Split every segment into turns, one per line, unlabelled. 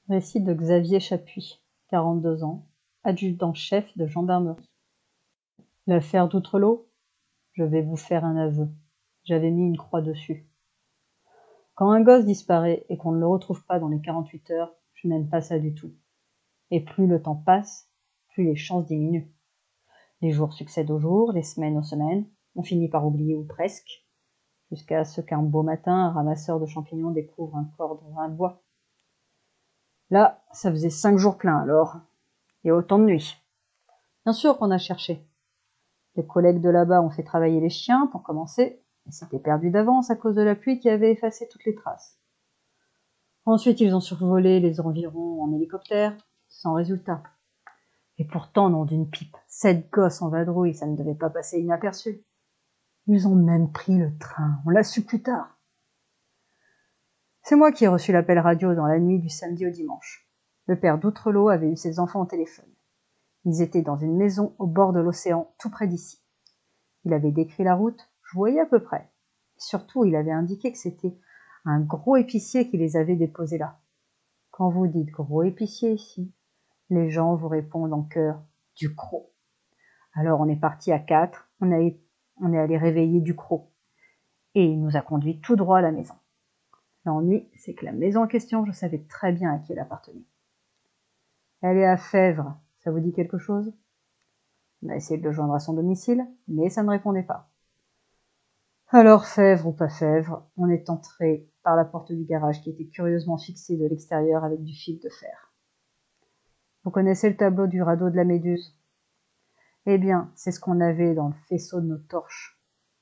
Récit de Xavier Chapuis, 42 ans, adjudant-chef de gendarmerie. L'affaire d'Outrelot, je vais vous faire un aveu. J'avais mis une croix dessus. Quand un gosse disparaît et qu'on ne le retrouve pas dans les 48 heures, je n'aime pas ça du tout. Et plus le temps passe, plus les chances diminuent. Les jours succèdent aux jours, les semaines aux semaines, on finit par oublier ou presque, jusqu'à ce qu'un beau matin, un ramasseur de champignons découvre un corps dans un bois. Là, ça faisait 5 jours pleins alors, et autant de nuits. Bien sûr qu'on a cherché. Les collègues de là-bas ont fait travailler les chiens pour commencer, et s'étaient perdus d'avance à cause de la pluie qui avait effacé toutes les traces. Ensuite, ils ont survolé les environs en hélicoptère, sans résultat. Et pourtant, nom d'une pipe, 7 gosses en vadrouille, ça ne devait pas passer inaperçu. Ils ont même pris le train, on l'a su plus tard. C'est moi qui ai reçu l'appel radio dans la nuit du samedi au dimanche. Le père d'Outrelot avait eu ses enfants au téléphone. Ils étaient dans une maison au bord de l'océan, tout près d'ici. Il avait décrit la route, je voyais à peu près. Et surtout, il avait indiqué que c'était un gros épicier qui les avait déposés là. Quand vous dites gros épicier ici, les gens vous répondent en chœur Ducrot. Alors on est parti à 4, on est allé réveiller Ducrot. Et il nous a conduits tout droit à la maison. L'ennui, c'est que la maison en question, je savais très bien à qui elle appartenait. Elle est à Fèvres, ça vous dit quelque chose? On a essayé de le joindre à son domicile, mais ça ne répondait pas. Alors, Fèvres ou pas Fèvres, on est entré par la porte du garage qui était curieusement fixée de l'extérieur avec du fil de fer. Vous connaissez le tableau du radeau de la Méduse? Eh bien, c'est ce qu'on avait dans le faisceau de nos torches.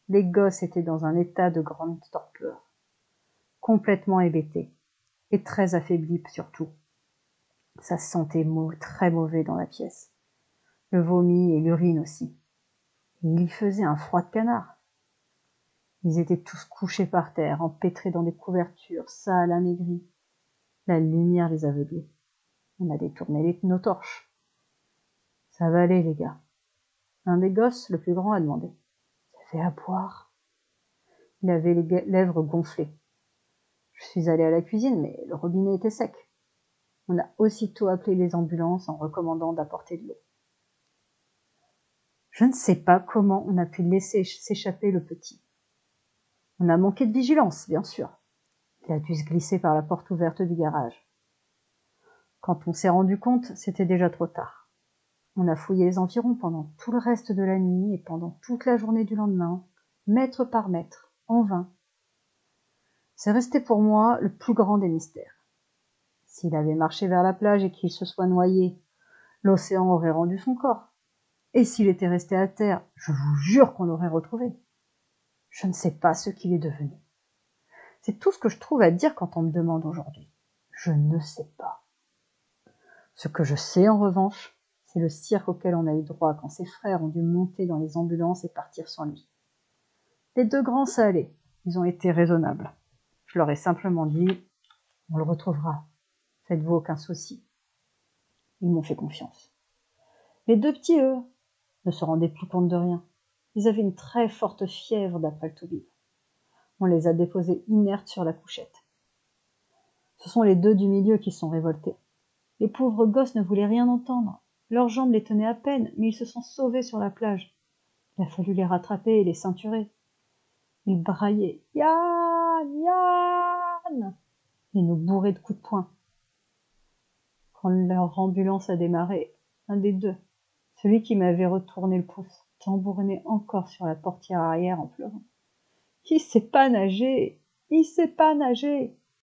Les gosses étaient dans un état de grande torpeur, complètement hébétés, et très affaiblis surtout. Ça sentait très mauvais dans la pièce. Le vomi et l'urine aussi. Et il y faisait un froid de canard. Ils étaient tous couchés par terre, empêtrés dans des couvertures, sales, amaigris. La lumière les aveuglait. On a détourné nos torches. Ça va aller, les gars. Un des gosses, le plus grand, a demandé. Ça fait à boire. Il avait les lèvres gonflées. Je suis allée à la cuisine, mais le robinet était sec. On a aussitôt appelé les ambulances en recommandant d'apporter de l'eau. Je ne sais pas comment on a pu laisser s'échapper le petit. On a manqué de vigilance, bien sûr. Il a dû se glisser par la porte ouverte du garage. Quand on s'est rendu compte, c'était déjà trop tard. On a fouillé les environs pendant tout le reste de la nuit et pendant toute la journée du lendemain, mètre par mètre, en vain. C'est resté pour moi le plus grand des mystères. S'il avait marché vers la plage et qu'il se soit noyé, l'océan aurait rendu son corps. Et s'il était resté à terre, je vous jure qu'on l'aurait retrouvé. Je ne sais pas ce qu'il est devenu. C'est tout ce que je trouve à dire quand on me demande aujourd'hui. Je ne sais pas. Ce que je sais en revanche, c'est le cirque auquel on a eu droit quand ses frères ont dû monter dans les ambulances et partir sans lui. Les 2 grands, ça allait. Ils ont été raisonnables. Je leur ai simplement dit, on le retrouvera. Faites-vous aucun souci. Ils m'ont fait confiance. Les 2 petits, eux, ne se rendaient plus compte de rien. Ils avaient une très forte fièvre d'après le toubib. On les a déposés inertes sur la couchette. Ce sont les 2 du milieu qui sont révoltés. Les pauvres gosses ne voulaient rien entendre. Leurs jambes les tenaient à peine, mais ils se sont sauvés sur la plage. Il a fallu les rattraper et les ceinturer. Ils braillaient « Yann, Yann !» et nous bourraient de coups de poing. Quand leur ambulance a démarré, un des 2, celui qui m'avait retourné le pouce, tambournait encore sur la portière arrière en pleurant. « Il sait pas nager! Il sait pas nager !»